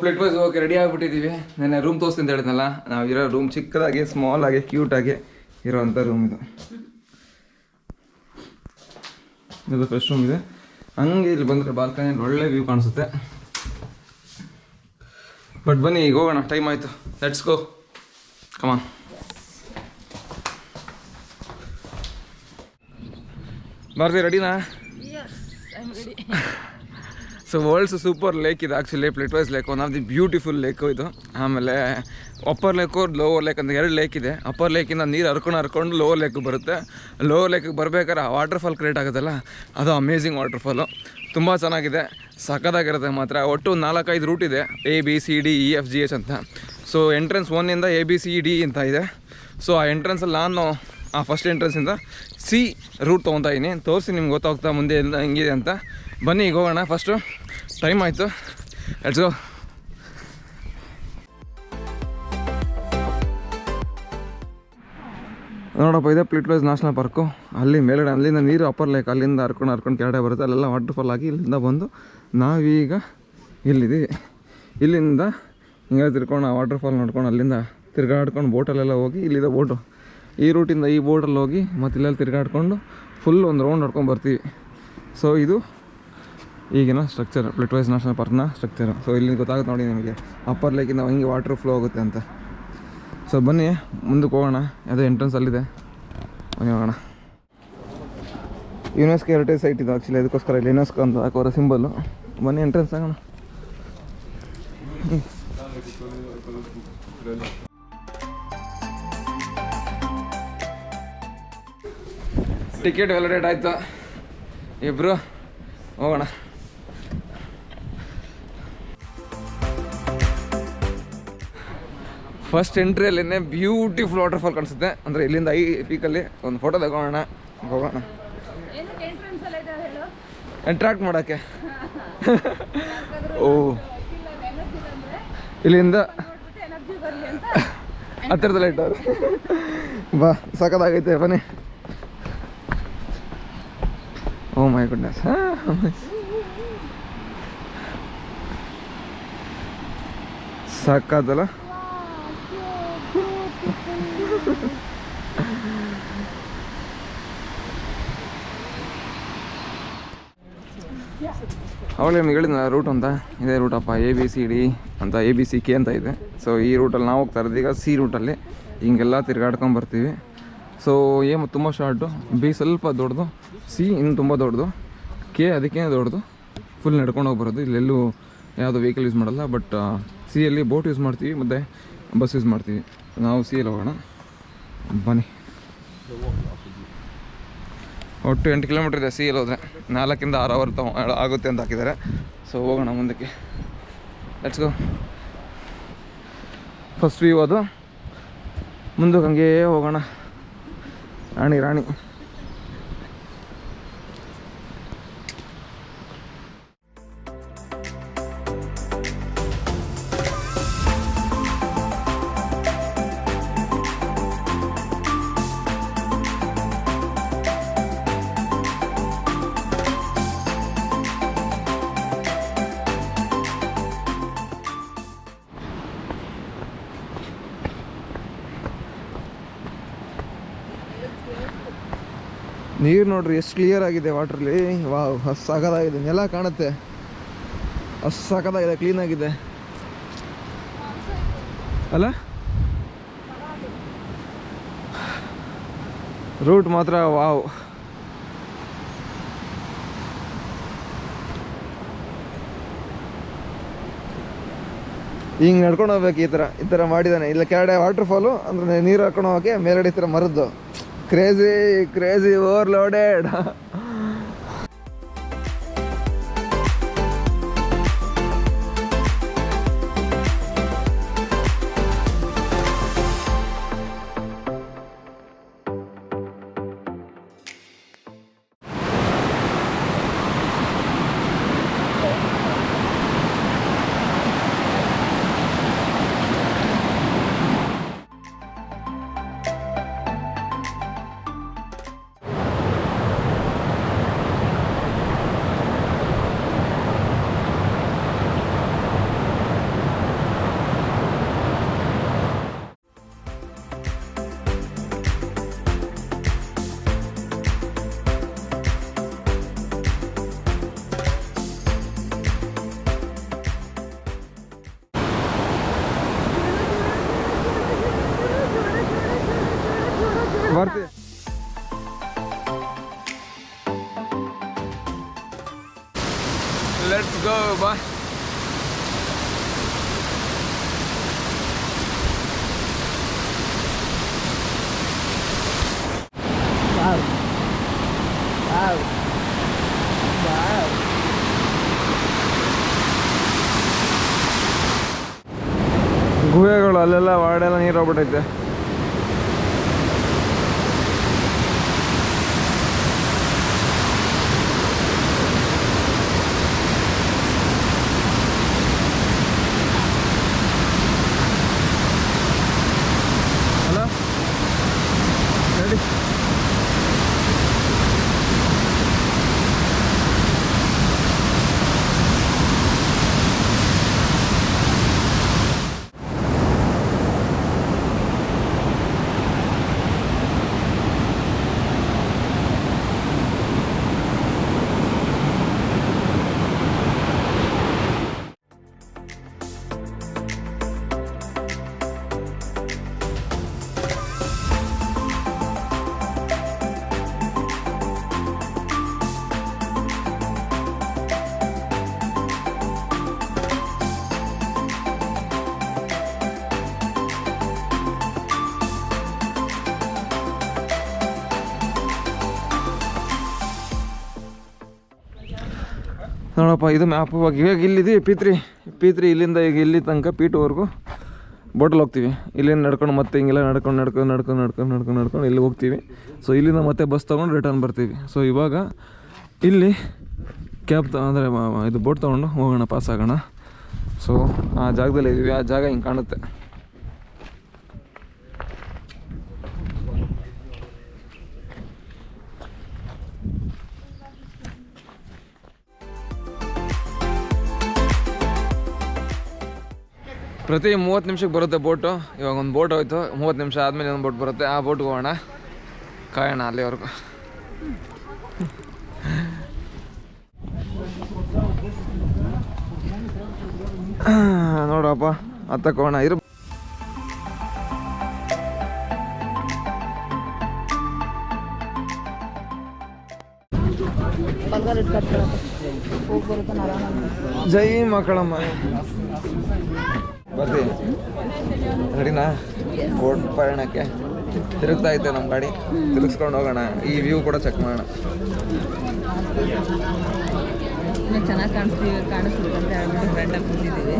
Plate wise ಹೋಗಿ ready ಆಗಿಬಿಟ್ಟಿದ್ದೀವಿ. ನಾನು room ತೋರಿಸ್ತೀನಿ ಅಂತ ಹೇಳಿದ್ನಲ್ಲ, ನಾವಿರೋ ರೂಮ್ ಚಿಕ್ಕದಾಗಿ ಸ್ಮಾಲ್ ಆಗಿ ಕ್ಯೂಟಾಗಿ ಇರೋವಂಥ ರೂಮ್ ಇದು. ಇದು ಫ್ರೆಶ್ ರೂಮ್ ಇದೆ. ಹಂಗೆ ಇಲ್ಲಿ ಬಂದರೆ ಬಾಲ್ಕನಿಯಲ್ಲಿ ಒಳ್ಳೆ ವ್ಯೂ ಕಾಣಿಸುತ್ತೆ. ಬಟ್ ಬನ್ನಿ ಈಗ ಹೋಗೋಣ, ಟೈಮ್ ಆಯಿತು. Let's go, come on. ಭಾರತಿ ರೆಡಿನಾ? ಸೊ ವರ್ಲ್ಡ್ಸ್ ಸೂಪರ್ ಲೇಕ್ ಇದೆ actually, Plitvice lake, one of the beautiful lake ಇದು. ಆಮೇಲೆ ಅಪ್ಪರ್ ಲೇಕು, ಲೋವರ್ ಲೇಕ್ ಅಂತ 2 ಲೇಕ್ ಇದೆ. ಅಪ್ಪರ್ ಲೇಕಿಂದ ನೀರು ಹರ್ಕೊಂಡು ಲೋವರ್ ಲೇಕಿಗೆ ಬರುತ್ತೆ. ಲೋವರ್ ಲೇಕಿಗೆ ಬರಬೇಕಾದ್ರೆ ವಾಟರ್ ಫಾಲ್ ಕ್ರಿಯೇಟ್ ಆಗುತ್ತಲ್ಲ, ಅದು ಅಮೇಝಿಂಗ್ ವಾಟರ್ ಫಾಲು, ತುಂಬ ಚೆನ್ನಾಗಿದೆ, ಸಖತ್ತಾಗಿರುತ್ತೆ ಮಾತ್ರ. ಒಟ್ಟು 4-5 ರೂಟ್ ಇದೆ, ABCDEFGH ಅಂತ. ಸೊ ಎಂಟ್ರೆನ್ಸ್ 1ಇಂದ ABCD ಅಂತ ಇದೆ. ಸೊ ಆ ಎಂಟ್ರೆನ್ಸಲ್ಲಿ ನಾನು ಆ ಫಸ್ಟ್ ಎಂಟ್ರೆನ್ಸಿಂದ C ರೂಟ್ ತೊಗೊತಾ ಇದ್ದೀನಿ. ತೋರಿಸಿ ನಿಮ್ಗೆ ಗೊತ್ತಾಗ್ತಾ ಮುಂದೆ ಎಲ್ಲ ಹೆಂಗಿದೆ ಅಂತ. ಬನ್ನಿ ಈಗ ಹೋಗೋಣ. ಫಸ್ಟು ಟೈಮ್ ಆಯಿತು, ಲೆಟ್ಸ್ ಗೋ. ನೋಡಪ್ಪ, ಇದೆ ಪ್ಲೇಟ್ ವೈಸ್ ನ್ಯಾಷನಲ್ ಪಾರ್ಕು. ಅಲ್ಲಿ ಮೇಲ್ಗಡೆ ಅಲ್ಲಿಂದ ನೀರು ಅಪ್ಪರ್ ಲೇಕ್, ಅಲ್ಲಿಂದ ಹರ್ಕೊಂಡು ಕೆಳಗಡೆ ಬರುತ್ತೆ, ಅಲ್ಲೆಲ್ಲ ವಾಟರ್ ಫಾಲ್ ಆಗಿ ಇಲ್ಲಿಂದ ಬಂದು ನಾವೀಗ ಇಲ್ಲಿದ್ದೀವಿ. ಇಲ್ಲಿಂದ ಹಿಂಗೆ ತಿರ್ಕೊಂಡು ಆ ವಾಟರ್ ಫಾಲ್ ನೋಡ್ಕೊಂಡು ಅಲ್ಲಿಂದ ತಿರ್ಗಾಡ್ಕೊಂಡು ಬೋಟಲ್ಲೆಲ್ಲ ಹೋಗಿ, ಇಲ್ಲಿದೆ ಬೋಟು, ಈ ರೂಟಿಂದ ಈ ಬೋಟಲ್ಲಿ ಹೋಗಿ ಮತ್ತು ಇಲ್ಲೆಲ್ಲ ತಿರ್ಗಾಡ್ಕೊಂಡು ಫುಲ್ ಒಂದು ರೌಂಡ್ ಹೊಡ್ಕೊಂಡು ಬರ್ತೀವಿ. ಸೊ ಇದು ಈಗಿನ ಸ್ಟ್ರಕ್ಚರ್, ಪ್ಲೇಟ್ ವೈಸ್ ನ್ಯಾಷನಲ್ ಪಾರ್ಕ್ನ ಸ್ಟ್ರಕ್ಚರು. ಸೊ ಇಲ್ಲಿ ಗೊತ್ತಾಗುತ್ತೆ ನೋಡಿ ನಿಮಗೆ, ಅಪ್ಪರ್ ಲೇಕಿಂದ ಹಿಂಗೆ ವಾಟರ್ ಫ್ಲೋ ಆಗುತ್ತೆ ಅಂತ. ಸೊ ಬನ್ನಿ ಮುಂದಕ್ಕೆ ಹೋಗೋಣ. ಅದು ಎಂಟ್ರೆನ್ಸ್ ಅಲ್ಲಿದೆ, ಬನ್ನಿ ಹೋಗೋಣ. ಯುನೆಸ್ಕೋ ಹೆರಿಟೇಜ್ ಸೈಟ್ ಇದು ಆ್ಯಕ್ಚುಲಿ, ಅದಕ್ಕೋಸ್ಕರ ಇಲ್ಲಿ ಯುನೆಸ್ಕೋ ಅಂತ ಹಾಕೋರ ಸಿಂಬಲ್ಲು. ಬನ್ನಿ ಎಂಟ್ರೆನ್ಸ್ ಆಗೋಣ. ಟಿಕೆಟ್ ವ್ಯಾಲಿಡೇಟ್ ಆಯಿತು, ಇಬ್ಬರು ಹೋಗೋಣ. ಫಸ್ಟ್ ಎಂಟ್ರಿಯಲ್ಲೇ ಬ್ಯೂಟಿಫುಲ್ ವಾಟರ್ ಫಾಲ್ ಕಾಣಿಸುತ್ತೆ. ಅಂದರೆ ಇಲ್ಲಿಂದ ಪೀಕಲ್ಲಿ ಒಂದು ಫೋಟೋ ತಗೊಳ್ಳೋಣ, ಹೋಗೋಣ ಅಟ್ರಾಕ್ಟ್ ಮಾಡೋಕ್ಕೆ. ಓ, ಇಲ್ಲಿಂದ ಹತ್ತಿರದಲ್ಲೇ ಇಟ್ಟವ್ರು. ಬಾ, ಸಖತ್ತಾಗೈತೆ, ಬನ್ನಿ. ಓ ಮೈ ಗುಡ್ನೆಸ್, ಸಾಕಾದಲ್ಲ. ಅವಳೇ ನಿಮ್ಗೆ ಹೇಳಿದ್ನ ರೂಟ್ ಅಂತ, ಇದೇ ರೂಟಪ್ಪ, ABCD ಅಂತ, ABCK ಅಂತ ಇದೆ. ಸೊ ಈ ರೂಟಲ್ಲಿ ನಾವು ಹೋಗ್ತಾ ಇರೋದು ಈಗ C ರೂಟಲ್ಲಿ. ಹಿಂಗೆಲ್ಲ ತಿರ್ಗಾಡ್ಕೊಂಡು ಬರ್ತೀವಿ. ಸೊ A ತುಂಬ ಶಾರ್ಟು, B ಸ್ವಲ್ಪ ದೊಡ್ಡದು, C ಇನ್ನು ತುಂಬ ದೊಡ್ಡದು, K ಅದಕ್ಕೇ ದೊಡ್ಡದು. ಫುಲ್ ನಡ್ಕೊಂಡು ಹೋಗಿ ಬರೋದು. ಇಲ್ಲೆಲ್ಲೂ ಯಾವುದೋ ವೆಹಿಕಲ್ ಯೂಸ್ ಮಾಡಲ್ಲ. ಬಟ್ C ಯಲ್ಲಿ ಬೋಟ್ ಯೂಸ್ ಮಾಡ್ತೀವಿ ಮತ್ತು ಬಸ್ ಯೂಸ್ ಮಾಡ್ತೀವಿ. ನಾವು C ಯಲ್ಲಿ ಹೋಗೋಣ, ಬನ್ನಿ. ಒಟ್ಟು 8 ಕಿಲೋಮೀಟ್ರ್ ಇದೆ C ಯಲ್ಲಿ ಹೋದರೆ, 4 ರಿಂದ 6 ಅವರ್ ಆಗುತ್ತೆ ಅಂತ ಹಾಕಿದ್ದಾರೆ. ಸೊ ಹೋಗೋಣ ಮುಂದಕ್ಕೆ, ಲೆಟ್ಸ್ ಗೋ. ಫಸ್ಟ್ ವ್ಯೂ ಅದು, ಮುಂದಕ್ಕೆ ಹಂಗೇ ಹೋಗೋಣ. ರಾಣಿ ನೀರು ನೋಡ್ರಿ ಎಷ್ಟು ಕ್ಲಿಯರ್ ಆಗಿದೆ ವಾಟ್ರಲ್ಲಿ. ವಾವ್, ಅಷ್ಟು ಸಖತ್ತಾಗಿದೆ, ನೆಲ ಕಾಣುತ್ತೆ, ಅಷ್ಟು ಸಖತ್ತಾಗಿದೆ, ಕ್ಲೀನಾಗಿದೆ ಅಲ್ಲ. ರೂಟ್ ಮಾತ್ರ ವಾವ್. ಹಿಂಗೆ ನಡ್ಕೊಂಡು ಹೋಗ್ಬೇಕು. ಈ ಥರ ಮಾಡಿದ್ದಾನೆ. ಇಲ್ಲ ಕೆಳಗಡೆ ವಾಟರ್ ಫಾಲು ಅಂದರೆ ನೀರು ಹಾಕೊಂಡು ಹೋಗೋಕ್ಕೆ, ಮೇಲ್ಗಡೆ ಈ ಥರ ಮರದ್ದು. Crazy overloaded. ಬರ್ತೀವಿ. ಲೆಟ್ಸ್ ಗೋ ಬಾ. ಗುಹೆಗಳು ಅಲ್ಲೆಲ್ಲ ವಾಡೆಲ್ಲ ನೀರು ಹೋಗ್ಬಿಟ್ಟೈತೆ. ಅಲ್ಲ ರೆಡಿ. ನೋಡಪ್ಪ, ಇದು ಮ್ಯಾಪ್. ಇವಾಗ ಇಲ್ಲಿದ್ದೀವಿ ಪೀತ್ರಿ ಇಲ್ಲಿಂದ ಈಗ ಇಲ್ಲಿ ತನಕ ಪೀಟುವರೆಗೂ ಬೋಟಲ್ಲಿ ಹೋಗ್ತೀವಿ. ಇಲ್ಲಿಂದ ನಡ್ಕೊಂಡು ಮತ್ತೆ ಹಿಂಗೆಲ್ಲ ನಡ್ಕೊಂಡು ಇಲ್ಲಿ ಹೋಗ್ತೀವಿ. ಸೊ ಇಲ್ಲಿಂದ ಮತ್ತೆ ಬಸ್ ತೊಗೊಂಡು ರಿಟರ್ನ್ ಬರ್ತೀವಿ. ಸೊ ಇವಾಗ ಇಲ್ಲಿ ಕ್ಯಾಬ್ ಅಂದರೆ ಇದು ಬೋಟ್ ತೊಗೊಂಡು ಹೋಗೋಣ, ಪಾಸ್ ಆಗೋಣ. ಸೊ ಆ ಜಾಗದಲ್ಲಿ ಇದ್ದೀವಿ. ಆ ಜಾಗ ಹಿಂಗೆ ಕಾಣುತ್ತೆ. ಪ್ರತಿ 30 ನಿಮಿಷಕ್ಕೆ ಬರುತ್ತೆ ಬೋಟು. ಇವಾಗ ಒಂದು ಬೋಟ್ ಹೋಯ್ತು, 30 ನಿಮಿಷ ಆದಮೇಲೆ ಒಂದು ಬೋಟ್ ಬರುತ್ತೆ. ಆ ಬೋಟ್ಗೆ ಹೋಗೋಣ, ಕಾಯೋಣ ಅಲ್ಲಿವರೆಗೂ. ನೋಡಪ್ಪ, ಹತ್ತಕ್ಕೆ ಹೋಗೋಣ. ಜೈ ಮಕ್ಕಳಮ್ಮ. ಬರ್ತೀವಿ, ರೆಡಿನಾ? ಬೋಟ್ ಪ್ರಯಾಣಕ್ಕೆ ತಿರುಗ್ತಾ ಐತೆ ನಮ್ಮ ಗಾಡಿ. ತಿರುಗಿಸ್ಕೊಂಡು ಹೋಗೋಣ. ಈ ವ್ಯೂ ಕೂಡ ಚೆಕ್ ಮಾಡೋಣ. ಚೆನ್ನಾಗಿ ಕಾಣಿಸ್ತೀವಿ ಅಂತ ಹೇಳ್ಬಿಟ್ಟು ಫ್ರೆಂಡಾಗಿ ಕೂತಿದ್ದೀವಿ.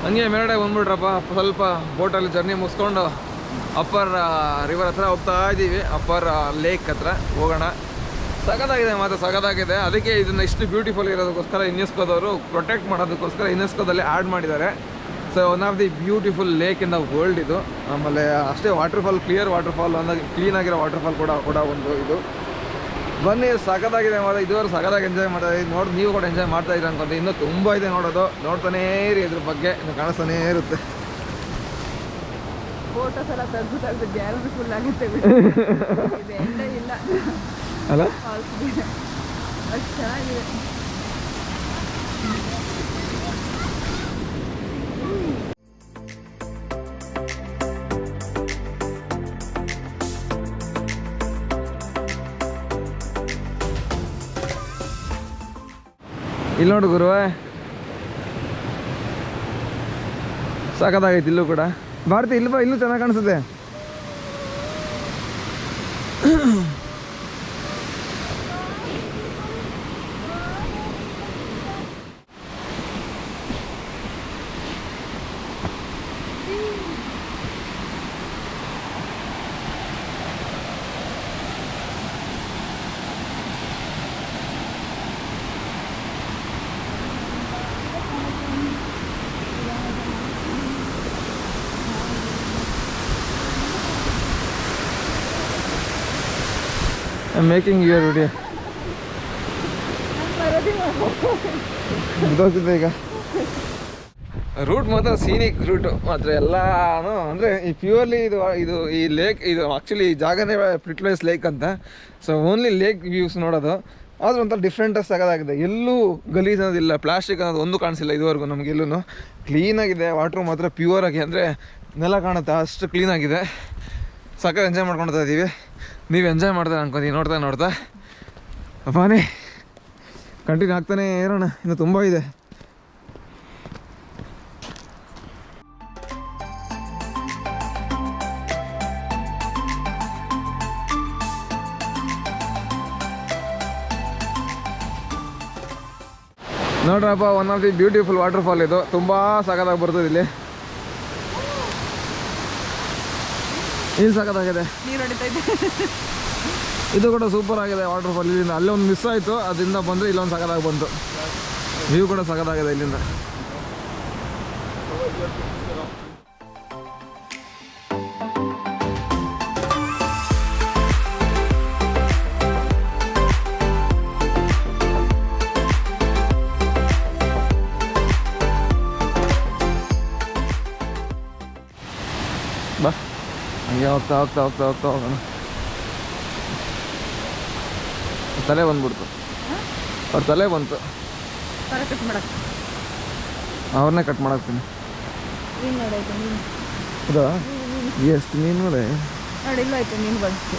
ಹಂಗೆ ಮೇಲ್ಗಡೆ ಬಂದ್ಬಿಟ್ರಪ್ಪ. ಸ್ವಲ್ಪ ಬೋಟಲ್ಲಿ ಜರ್ನಿ ಮುಗಿಸ್ಕೊಂಡು ಅಪ್ಪರ್ ರಿವರ್ ಹತ್ರ ಹೋಗ್ತಾ ಇದ್ದೀವಿ. ಅಪ್ಪರ್ ಲೇಕ್ ಹತ್ರ ಹೋಗೋಣ. ಸಖತ್ತಾಗಿದೆ, ಮಾತ್ರ ಸಖತ್ತಾಗಿದೆ. ಅದಕ್ಕೆ ಇದನ್ನು ಇಷ್ಟು ಬ್ಯೂಟಿಫುಲ್ ಇರೋದಕ್ಕೋಸ್ಕರ ಯುನೆಸ್ಕೋದವರು ಪ್ರೊಟೆಕ್ಟ್ ಮಾಡೋದಕ್ಕೋಸ್ಕರ ಯುನೆಸ್ಕೋದಲ್ಲಿ ಆ್ಯಡ್ ಮಾಡಿದ್ದಾರೆ. So one of the beautiful lake in the world ಇದು. ಆಮೇಲೆ ಅಷ್ಟೇ ವಾಟರ್ಫಾಲ್, ಕ್ಲಿಯರ್ ವಾಟರ್ಫಾಲ್, ಅಂದಾಗ ಕ್ಲೀನಾಗಿರೋ ವಾಟರ್ಫಾಲ್ ಕೂಡ ಒಂದು ಇದು. ಬನ್ನಿ, ಸಖತ್ತಾಗಿದೆ ಮಾತ್ರ. ಇದುವರೆಗೂ ಸಖತ್ತಾಗಿ ಎಂಜಾಯ್ ಮಾಡ್ತಾ ಇದ್ದೀವಿ. ನೋಡಿ, ನೀವು ಕೂಡ ಎಂಜಾಯ್ ಮಾಡ್ತಾ ಇದ್ದೀರ ಅನ್ಕೊಂತ. ಇನ್ನೂ ತುಂಬ ಇದೆ ನೋಡೋದು. ನೋಡ್ತಾನೇ ಇರಿ, ಇದ್ರ ಬಗ್ಗೆ ಇನ್ನು ಕಾಣಿಸ್ತಾನೇ ಇರುತ್ತೆ. ಫೋಟೋಸ್ ಎಲ್ಲ ತೆಗೆದು ಗ್ಯಾಲರಿ ಫುಲ್ ಆಗುತ್ತೆ ಇಲ್ಲ ಅಲ್ಲ, ಅಷ್ಟು ಚೆನ್ನಾಗಿದೆ. ಇಲ್ಲಿ ನೋಡು ಗುರುವೇ, ಸಾಕತ್ತಾಗೈತಿ. ಇಲ್ಲೂ ಕೂಡ ಭಾರತಿ ಇಲ್ವಾ, ಇಲ್ಲೂ ಚೆನ್ನಾಗಿ ಕಾಣಿಸುತ್ತೆ. ಮೇಕಿಂಗ್ ಯುವರ್ ವಿಡಿಯೋ ಗೊತ್ತಿದೆ ಈಗ. ರೂಟ್ ಮಾತ್ರ ಸೀನಿಕ್ ರೂಟು ಮಾತ್ರ ಎಲ್ಲಾನು ಅಂದರೆ ಈ ಪ್ಯೂರ್ಲಿ ಇದು ಈ ಲೇಕ್ ಇದು ಆ್ಯಕ್ಚುಲಿ ಈ ಜಾಗನೇ ಪ್ರಿಟ್ವೇಸ್ ಲೇಕ್ ಅಂತ. ಸೊ ಓನ್ಲಿ ಲೇಕ್ ವ್ಯೂಸ್ ನೋಡೋದು, ಆದ್ರೆ ಒಂಥರ ಡಿಫ್ರೆಂಟಾಗಿ ಸಾಗೋದಾಗಿದೆ. ಎಲ್ಲೂ ಗಲೀಜ್ ಅನ್ನೋದಿಲ್ಲ, ಪ್ಲಾಸ್ಟಿಕ್ ಅನ್ನೋದು ಒಂದು ಕಾಣಿಸಿಲ್ಲ ಇದುವರೆಗೂ ನಮಗೆಲ್ಲೂ. ಕ್ಲೀನಾಗಿದೆ ವಾಟ್ರು ಮಾತ್ರ ಪ್ಯೂರಾಗಿ, ಅಂದರೆ ನೆಲ ಕಾಣುತ್ತೆ ಅಷ್ಟು ಕ್ಲೀನಾಗಿದೆ. ಸಖತ್ ಎಂಜಾಯ್ ಮಾಡ್ಕೊಳ್ತಾ ಇದ್ದೀವಿ. ನೀವು ಎಂಜಾಯ್ ಮಾಡ್ತಾರೆ ಅನ್ಕೊತೀವಿ ನೋಡ್ತಾ ಅಪ್ಪಾನೇ. ಕಂಟಿನ್ಯೂ ಆಗ್ತಾನೆ ಇರೋಣ, ಇನ್ನು ತುಂಬ ಇದೆ. ನೋಡ್ರಪ್ಪ, one of the beautiful water fall ಇದು. ತುಂಬ ಸಖತ್ತಾಗಿ ಬರ್ತದೆ ಇಲ್ಲಿ ಸಖತ್ತಾಗಿದೆ. ಇದು ಕೂಡ ಸೂಪರ್ ಆಗಿದೆ ವಾಟರ್ ಫಾಲ್. ಇಲ್ಲಿಂದ ಅಲ್ಲೇ ಒಂದು ಮಿಸ್ ಆಯಿತು, ಅದರಿಂದ ಬಂದು ಇಲ್ಲೊಂದು ಸಖತ್ತಾಗಿ ಬಂತು. ವ್ಯೂ ಕೂಡ ಸಖತ್ತಾಗಿದೆ ಇಲ್ಲಿಂದ. ಬಾ ಹಂಗೆ ಹೋಗ್ತಾ ಹೋಗೋಣ. ತಲೆ ಬಂದ್ಬಿಡ್ತು, ಅವ್ರ ತಲೆ ಬಂತು, ಅವ್ರನ್ನೇ ಕಟ್ ಮಾಡಾಕ್ತೀನಿ. ಹೌದಾ? ಎಷ್ಟು ನೀನು ನೋಡಿ ಇಲ್ಲ ಆಯ್ತು ನೀನು ಬಂತು.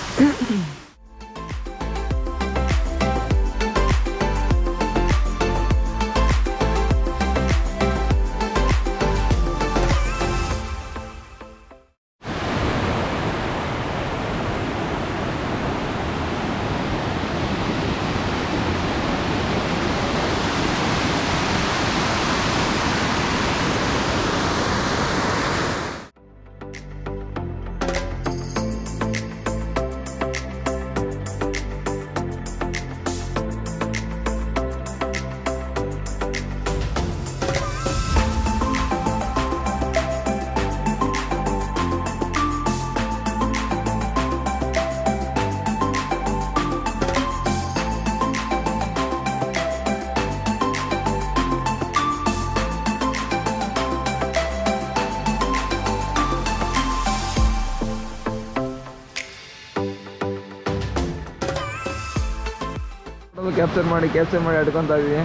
ಕ್ಯಾಪ್ಚರ್ ಮಾಡಿ ಅಡ್ಕೊತಾ ಇದೀವಿ.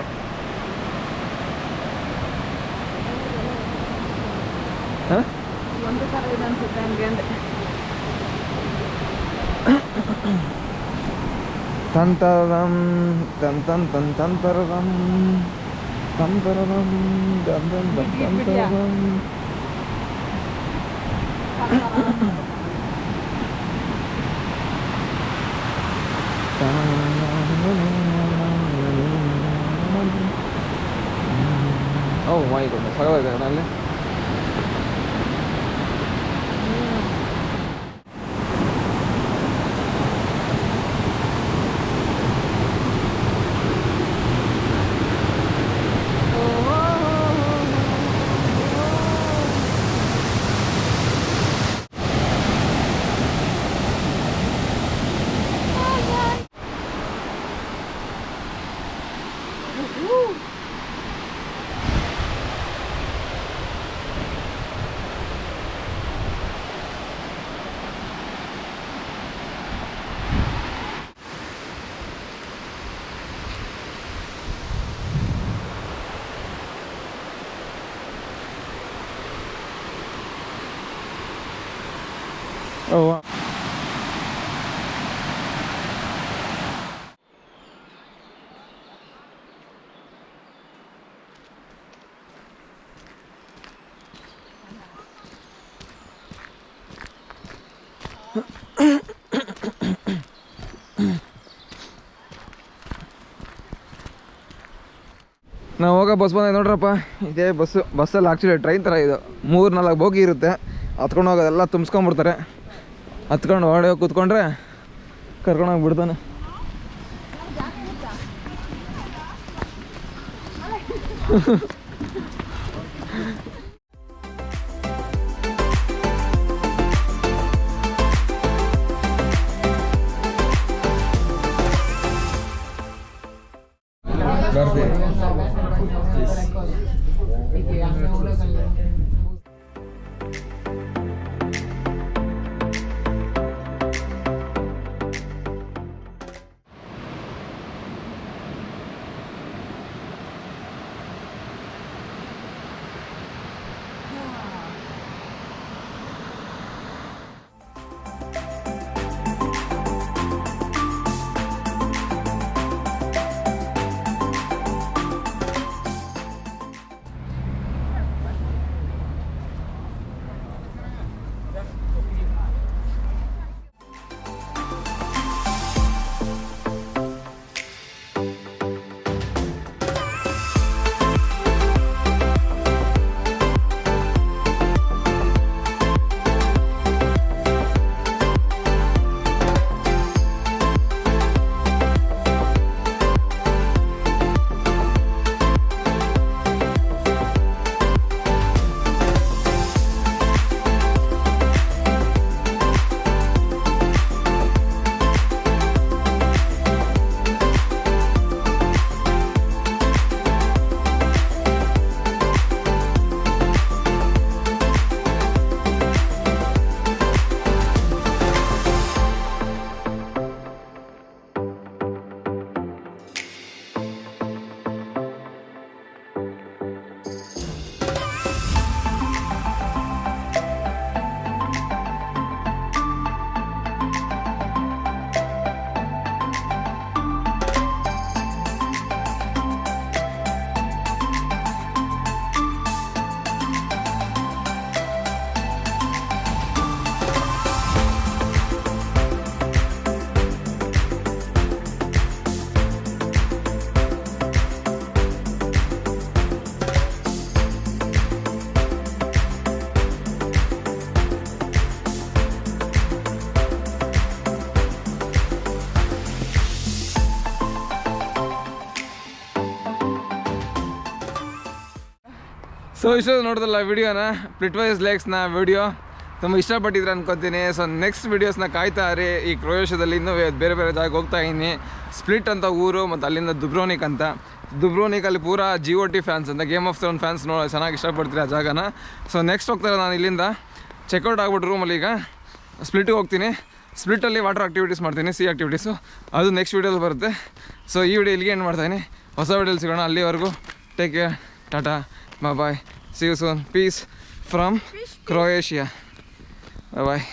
ಒಂದು ಥರ ಇದೆ ಅನ್ಸುತ್ತೆ ಹಂಗೆ ಅಂದೆ. ತಂತರಂ ತಂತಂ ತಂತರಂ ತಂತರಂ ತಂತರಂ. ಓ ಮೈ ಗಾಡ್, ಸಗವಾಗಿದೆ ಅಲ್ಲಿ. Oh wow. ನಾವು ಹೋಗೋ ಬಸ್ ಬಂದ ನೋಡ್ರಪ್ಪ, ಇದೇ ಬಸ್ಸಲ್ಲಿ ಆ್ಯಕ್ಚುಲಿ ಟ್ರೈನ್ ಥರ ಇದು 3-4 ಬೋಗಿ ಇರುತ್ತೆ. ಹತ್ಕೊಂಡು ಹೋಗೋದೆಲ್ಲ ತುಂಬಿಸ್ಕೊಂಡ್ಬಿಡ್ತಾರೆ. ಹತ್ಕೊಂಡು ಹೊಡೆ ಕೂತ್ಕೊಂಡ್ರೆ ಕರ್ಕೊಂಡೋಗಿ ಬಿಡ್ತಾನೆ. ಸೊ ಇಷ್ಟೊಂದು ನೋಡಿದಲ್ಲ ವಿಡಿಯೋನ ಪ್ಲಿಟ್ವೈಸ್ ಲೇಕ್ಸ್ನ ವಿಡಿಯೋ ತುಂಬ ಇಷ್ಟಪಟ್ಟಿದ್ರೆ ಅನ್ಕೋತೀನಿ. ಸೊ ನೆಕ್ಸ್ಟ್ ವೀಡಿಯೋಸ್ನ ಕಾಯ್ತಾ ಇರಿ. ಈ ಕ್ರೊಯೇಷಿಯಾದಲ್ಲಿ ಇನ್ನೂ ಬೇರೆ ಬೇರೆ ಜಾಗಕ್ಕೆ ಹೋಗ್ತಾ ಇದ್ದೀನಿ. ಸ್ಪ್ಲಿಟ್ ಅಂತ ಊರು, ಮತ್ತು ಅಲ್ಲಿಂದ ದುಬ್ರೋನಿಕ್ ಅಂತ. ದುಬ್ರೋನಿಕಲ್ಲಿ ಪೂರಾ GOT ಫ್ಯಾನ್ಸ್ ಅಂತ, ಗೇಮ್ ಆಫ್ ಥ್ರೋನ್ ಫ್ಯಾನ್ಸ್ ಚೆನ್ನಾಗಿ ಇಷ್ಟಪಡ್ತೀರಿ ಆ ಜಾಗನ. ಸೊ ನೆಕ್ಸ್ಟ್ ಹೋಗ್ತಾರೆ ನಾನು ಇಲ್ಲಿಂದ ಚೆಕ್ಔಟ್ ಆಗ್ಬಿಟ್ಟು ರೂಮಲ್ಲಿ ಈಗ ಸ್ಪ್ಲಿಟ್ಗೆ ಹೋಗ್ತೀನಿ. ಸ್ಪ್ಲಿಟ್ಟಲ್ಲಿ ವಾಟರ್ ಆಕ್ಟಿವಿಟೀಸ್ ಮಾಡ್ತೀನಿ, ಸಿ ಆಕ್ಟಿವಿಟೀಸು, ಅದು ನೆಕ್ಸ್ಟ್ ವೀಡಿಯೋದಲ್ಲಿ ಬರುತ್ತೆ. ಸೊ ಈ ವಿಡಿಯೋ ಇಲ್ಲಿಗೆ ಏನು ಮಾಡ್ತಾಯಿದ್ದೀನಿ, ಹೊಸ ವಿಡಿಯೋಲಿ ಸಿಗೋಣ. ಅಲ್ಲಿವರೆಗೂ take care, tata, bye, see you soon, peace from Croatia, bye.